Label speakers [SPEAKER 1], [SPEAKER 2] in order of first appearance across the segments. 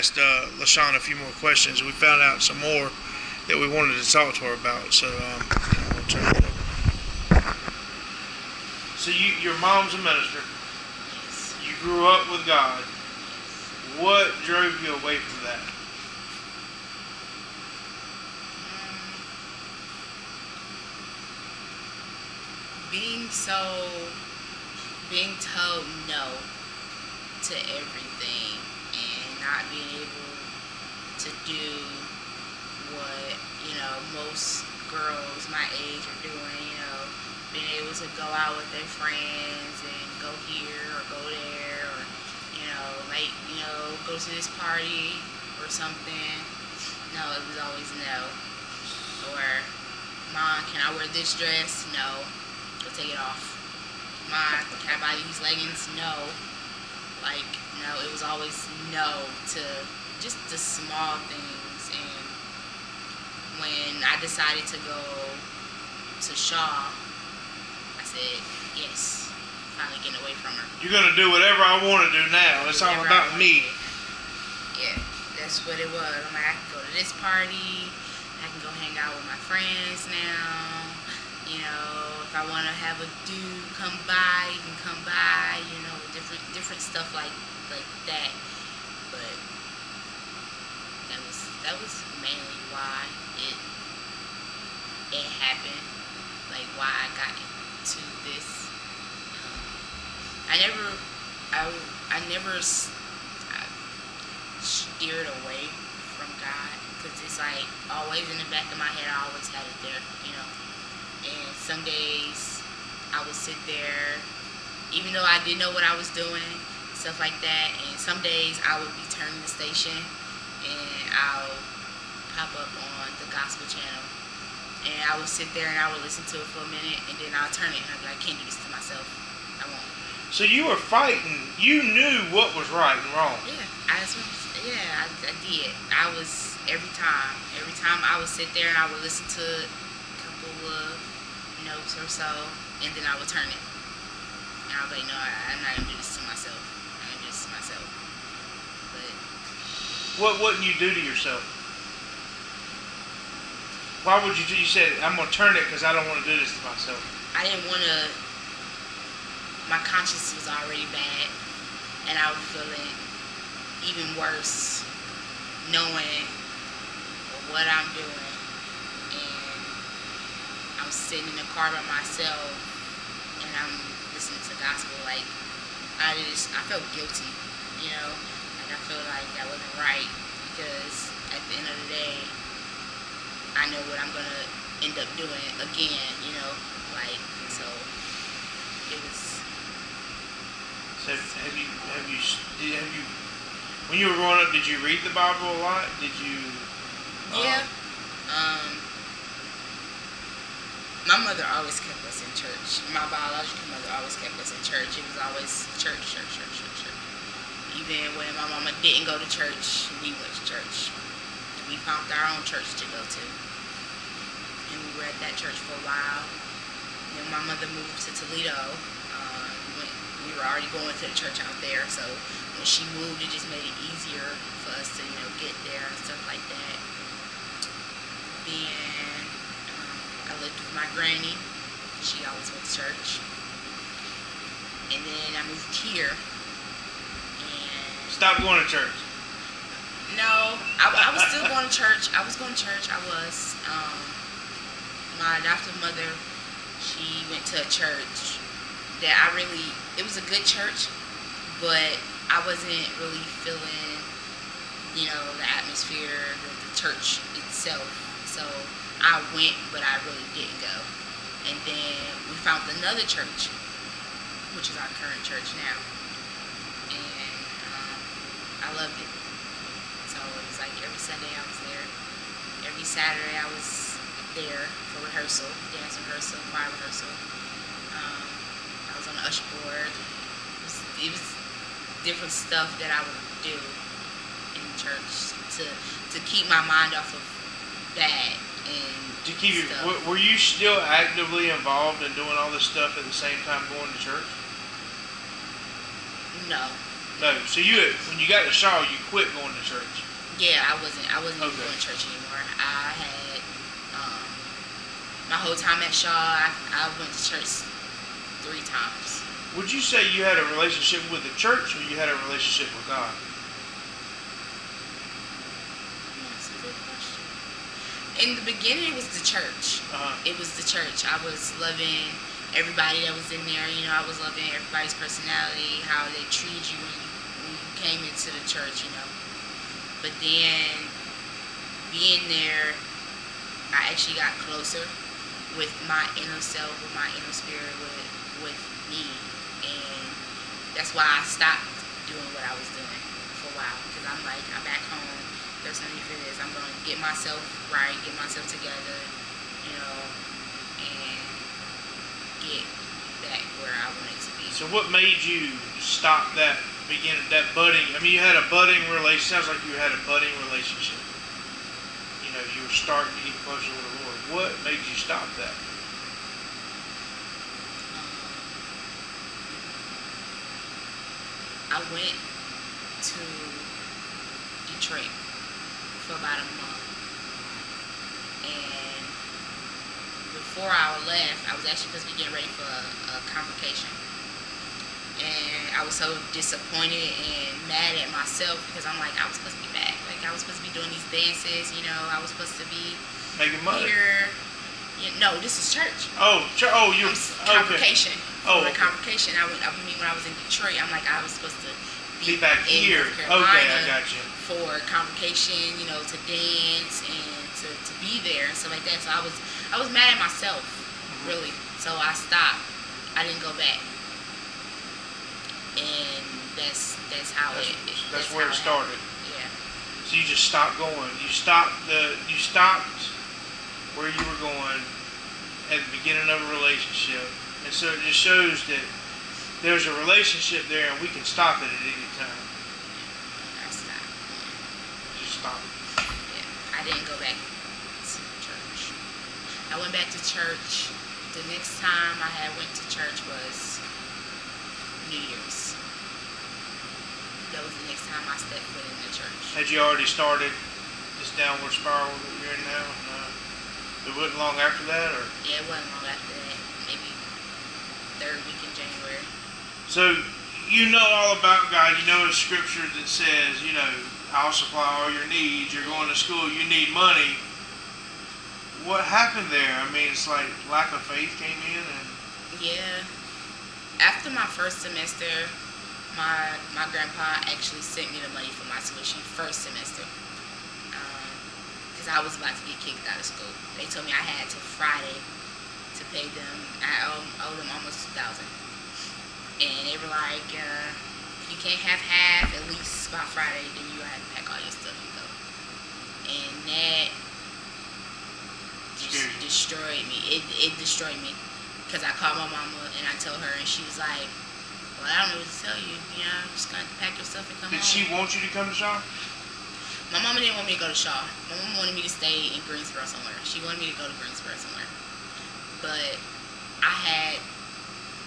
[SPEAKER 1] asked Lashawn a few more questions. We found out some more that we wanted to talk to her about. So we'll turn it over. So your mom's a minister.
[SPEAKER 2] Yes.
[SPEAKER 1] You grew up with God. What drove you away from that?
[SPEAKER 2] Being told no to everything and not being able to do what, most girls my age are doing, being able to go out with their friends and go here or go there or, go to this party or something. No, it was always no. Or, Mom, can I wear this dress? No. Go take it off. Mom, can I buy these leggings? No. No, it was always no to just the small things. And when I decided to go to Shaw, I said, yes, finally getting away from her.
[SPEAKER 1] You're going to do whatever I want to do now. It's all about me.
[SPEAKER 2] Yeah, that's what it was. I'm like, I can go to this party. I can go hang out with my friends now. If I want to have a dude come by, he can come by. Different stuff like that. But that was mainly why it happened. Like why I got into this. I never steered away from God, because it's like always in the back of my head. I always had it there, And some days I would sit there, even though I didn't know what I was doing, stuff like that. And some days I would be turning the station and I'll pop up on the gospel channel. And I would sit there and I would listen to it for a minute, and then I'll turn it and I'll be like, I can't do this to myself. I won't.
[SPEAKER 1] So you were fighting. You knew what was right and wrong.
[SPEAKER 2] Yeah, I did. I was, every time I would sit there and I would listen to a couple of notes or so, and then I would turn it. And I was like, no, I'm not going to do this to myself. I'm going to do this to myself. But
[SPEAKER 1] what wouldn't you do to yourself? Why would you said, I'm going to turn it because I don't want to do this to myself.
[SPEAKER 2] I didn't want to, my conscience was already bad, and I was feeling even worse knowing what I'm doing. And I'm sitting in the car by myself and I'm listening to gospel. Like I felt guilty, like I feel like that wasn't right, because at the end of the day I know what I'm gonna end up doing again, so it was.
[SPEAKER 1] So have you when you were growing up, did you read the Bible a lot? Did you?
[SPEAKER 2] Yeah. My mother always kept us in church. My biological mother always kept us in church. It was always church. Even when my mama didn't go to church, we went to church. We found our own church to go to. And we were at that church for a while. Then my mother moved to Toledo. We were already going to the church out there, so when she moved, it just made it easier for us to, get there and stuff like that. Then I lived with my granny. She always went to church. And then I moved here. And
[SPEAKER 1] stop going to church.
[SPEAKER 2] No, I was still going to church. I was going to church. My adoptive mother, she went to a church that it was a good church, but I wasn't really feeling, the atmosphere, the church itself. So I went, but I really didn't go. And then we found another church, which is our current church now. And I loved it. So it was like every Sunday I was there. Every Saturday I was there for rehearsal, dance rehearsal, choir rehearsal. I was on the usher board. It was different stuff that I would do in church to keep my mind off of that. And
[SPEAKER 1] to keep you, were you still actively involved in doing all this stuff at the same time going to church?
[SPEAKER 2] No,
[SPEAKER 1] No. So when you got to Shaw, you quit going to church.
[SPEAKER 2] Yeah, I wasn't even
[SPEAKER 1] Okay.
[SPEAKER 2] going to church anymore. I had my whole time at Shaw. I went to church 3 times.
[SPEAKER 1] Would you say you had a relationship with the church, or you had a relationship with God?
[SPEAKER 2] That's a good question. In the beginning, it was the church. It was the church. I was loving everybody that was in there. You know, I was loving everybody's personality, how they treated you when you came into the church. You know, but then being there, I actually got closer with my inner self, with my inner spirit, with me, and that's why I stopped doing what I was doing for a while, because I'm like, I'm back home. There's no need for this. I'm going to get myself right, get myself together, you know, and get back where I wanted to be.
[SPEAKER 1] So what made you stop that budding? I mean, you had a budding relationship. Sounds like you had a budding relationship. You know, you were starting to get closer with the Lord. What made you stop that?
[SPEAKER 2] I went to Detroit for about a month, and before I left, I was actually supposed to be getting ready for a convocation, and I was so disappointed and mad at myself, because I'm like, I was supposed to be back, like I was supposed to be doing these dances, you know, I was supposed to be
[SPEAKER 1] making money
[SPEAKER 2] here. No, this is church.
[SPEAKER 1] You
[SPEAKER 2] convocation.
[SPEAKER 1] Okay.
[SPEAKER 2] For a convocation. I mean, when I was in Detroit, I'm like, I was supposed to
[SPEAKER 1] be back
[SPEAKER 2] in
[SPEAKER 1] here.
[SPEAKER 2] North Carolina
[SPEAKER 1] Okay, I got you.
[SPEAKER 2] for convocation, you know, to dance and to be there and stuff like that. So I was mad at myself, really. So I stopped. I didn't go back, and that's how
[SPEAKER 1] that's where it started.
[SPEAKER 2] Yeah.
[SPEAKER 1] So you just stopped going. You stopped where you were going at the beginning of a relationship, and so it just shows that there's a relationship there, and we can stop it at any time.
[SPEAKER 2] I stopped.
[SPEAKER 1] Just stop.
[SPEAKER 2] Yeah. I didn't go back to church. I went back to church. The next time I went to church was New Year's. That was the next time I stepped foot in the church.
[SPEAKER 1] Had you already started this downward spiral that you're in now? It wasn't long after that, or?
[SPEAKER 2] Yeah, it wasn't long after that. Maybe 3rd week in January.
[SPEAKER 1] So you know all about God. You know a scripture that says, you know, I'll supply all your needs. You're going to school. You need money. What happened there? I mean, it's like lack of faith came in, and
[SPEAKER 2] yeah. After my first semester, my grandpa actually sent me the money for my tuition first semester. Because I was about to get kicked out of school. They told me I had till Friday to pay them. I owed them almost $2,000. And they were like, if you can't have half at least by Friday, then you have to pack all your stuff and go. And that just destroyed me. It destroyed me. Because I called my mama and I told her, and she was like, well, I don't know what to tell you. You know, I'm just going to pack your stuff and come home.
[SPEAKER 1] Did she want you to come to Shaw?
[SPEAKER 2] My mama didn't want me to go to Shaw. My mama wanted me to stay in Greensboro somewhere. She wanted me to go to Greensboro somewhere. But I had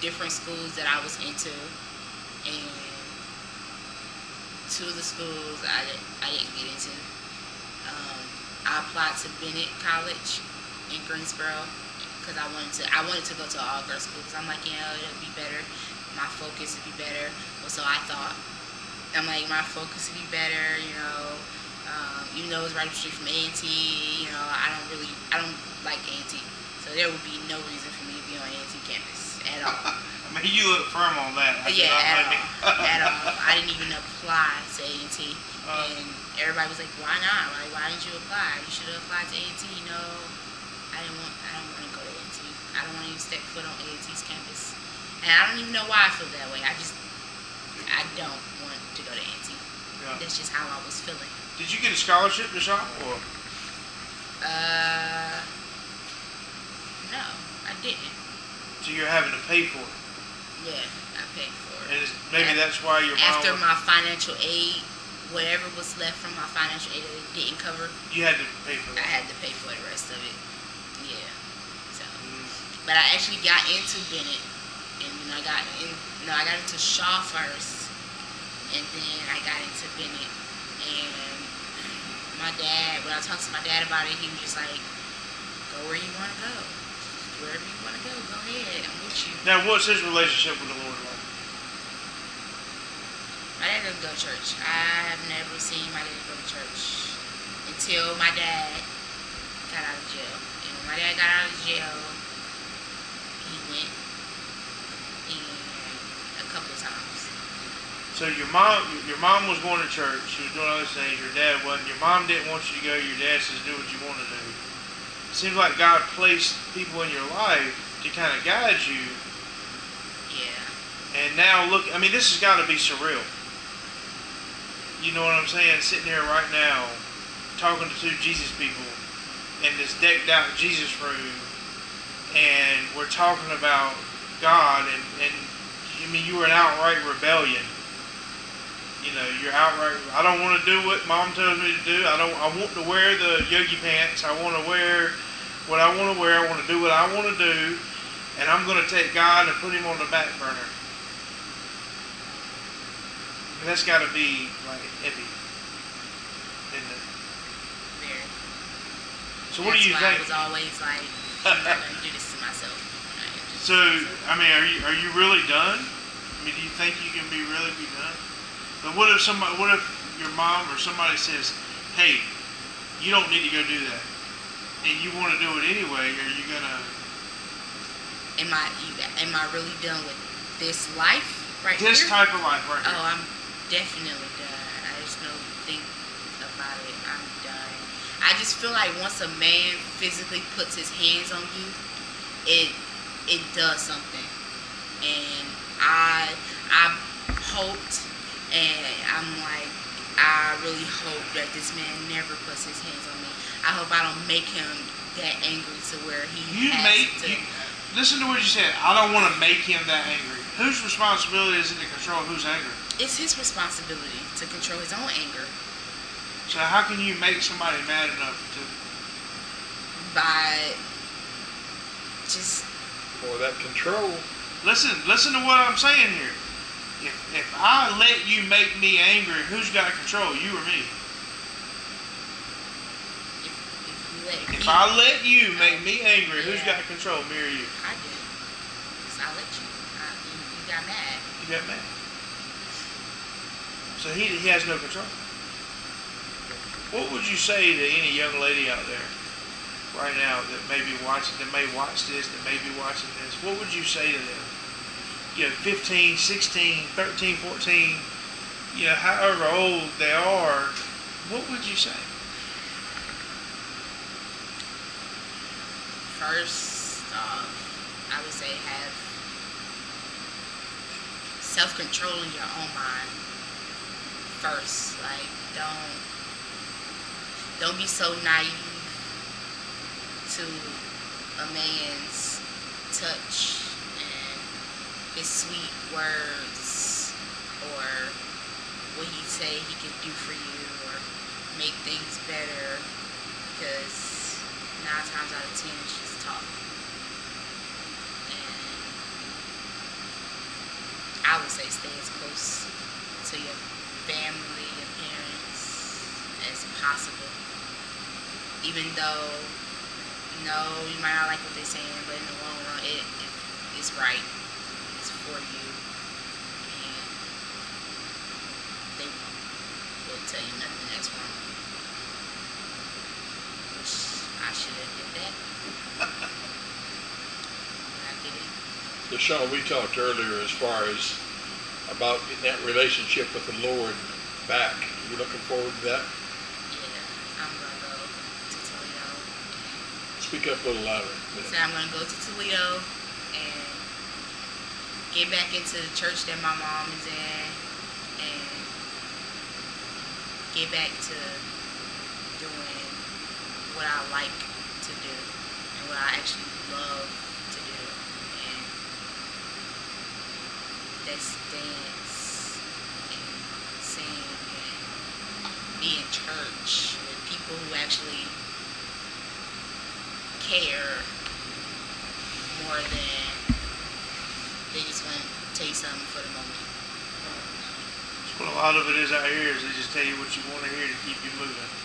[SPEAKER 2] different schools that I was into, and 2 of the schools I didn't get into. I applied to Bennett College in Greensboro because I wanted to go to an all-girls school, because I'm like, you know, it'll be better. My focus would be better. Well, so I thought. I'm like, my focus would be better, you know. Even though it's right up the street from A&T, you know, I don't like A&T. So there would be no reason for me to be on A&T campus at all.
[SPEAKER 1] I mean, you look firm on that.
[SPEAKER 2] Yeah, at all. I didn't even apply to A&T. And everybody was like, why not? Like, why didn't you apply? You should have applied to A&T. No, I don't want to go to A&T. I don't want to even step foot on A&T's campus. And I don't even know why I feel that way. I don't want to go to A&T. Yeah. That's just how I was feeling.
[SPEAKER 1] Did you get a scholarship to Shaw, or?
[SPEAKER 2] No, I didn't.
[SPEAKER 1] So you're having to pay for it?
[SPEAKER 2] Yeah, I paid for it.
[SPEAKER 1] And maybe that's why your mom...
[SPEAKER 2] After my financial aid, whatever was left from my financial aid that it didn't cover...
[SPEAKER 1] You had to pay for it?
[SPEAKER 2] I had to pay for the rest of it. Yeah. So, But I actually got into Bennett, and I got into Shaw first, And then I got into Bennett. And my dad, when I talked to my dad about it, he was just like, go where you want to go. Wherever you want to go ahead. I'm with you.
[SPEAKER 1] Now, what's his relationship with the Lord like?
[SPEAKER 2] My dad doesn't go to church. I have never seen my dad go to church until my dad got out of jail. And when my dad got out of jail, he went a couple of times.
[SPEAKER 1] So your mom was going to church. She was doing all these things. Your dad wasn't. Your mom didn't want you to go. Your dad says, do what you want to do. It seems like God placed people in your life to kind of guide you.
[SPEAKER 2] Yeah.
[SPEAKER 1] And now look, I mean, this has got to be surreal. You know what I'm saying? Sitting here right now, talking to two Jesus people in this decked out Jesus room, and we're talking about God, and I mean, you were in outright rebellion. You know, you're outright, I don't want to do what mom tells me to do. I want to wear the yogi pants. I want to wear what I want to wear. I want to do what I want to do. And I'm going to take God and put him on the back burner. And that's got to be, like, heavy. Isn't it?
[SPEAKER 2] Very.
[SPEAKER 1] So what do you think?
[SPEAKER 2] I was always like, I'm not going to do this to myself.
[SPEAKER 1] So, I mean, are you really done? I mean, do you think you can really be done? But what if your mom or somebody says, hey, you don't need to go do that, and you want to do it anyway? Are you gonna?
[SPEAKER 2] Am I really done with this life right here?
[SPEAKER 1] This type of life right here.
[SPEAKER 2] Oh, I'm definitely done. I just don't think about it. I'm done. I just feel like once a man physically puts his hands on you, it does something. And I hoped, and I'm like, I really hope that this man never puts his hands on me. I hope I don't make him that angry to where
[SPEAKER 1] listen to what you said. I don't want to make him that angry. Whose responsibility is it to control who's angry?
[SPEAKER 2] It's his responsibility to control his own anger.
[SPEAKER 1] So how can you make somebody mad enough to?
[SPEAKER 2] By just...
[SPEAKER 3] Boy, that control.
[SPEAKER 1] Listen to what I'm saying here. If I let you make me angry, who's got control, you or me? If I let you make me angry, who's got control, me or you?
[SPEAKER 2] I do. Because I let you. You got mad.
[SPEAKER 1] You got mad. So he has no control. What would you say to any young lady out there right now that may be watching, that may watch this, that may be watching this? What would you say to them? You know, 15, 16, 13, 14, you know, however old they are, what would you say?
[SPEAKER 2] First off, I would say have self-control in your own mind first. Like, don't be so naive to a man's touch and his sweet words, or what he say he can do for you or make things better, because 9 times out of 10 it's just talk. And I would say stay as close to your family, your parents as possible, even though you might not like what they're saying, but in the long run it's right. For you, and they will tell you nothing that's wrong, which I should have did that. I didn't.
[SPEAKER 3] Lashawn, we talked earlier as far as about getting that relationship with the Lord back. Are you looking forward to that?
[SPEAKER 2] Yeah, I'm gonna go to Toledo.
[SPEAKER 3] Speak up a little louder.
[SPEAKER 2] So I'm gonna go to Toledo and get back into the church that my mom is in, and get back to doing what I like to do and what I actually love to do, and that's dance and sing and be in church with people who actually care more than they just want to tell you something for the moment.
[SPEAKER 1] Well, a lot of it is out here is they just tell you what you want to hear to keep you moving.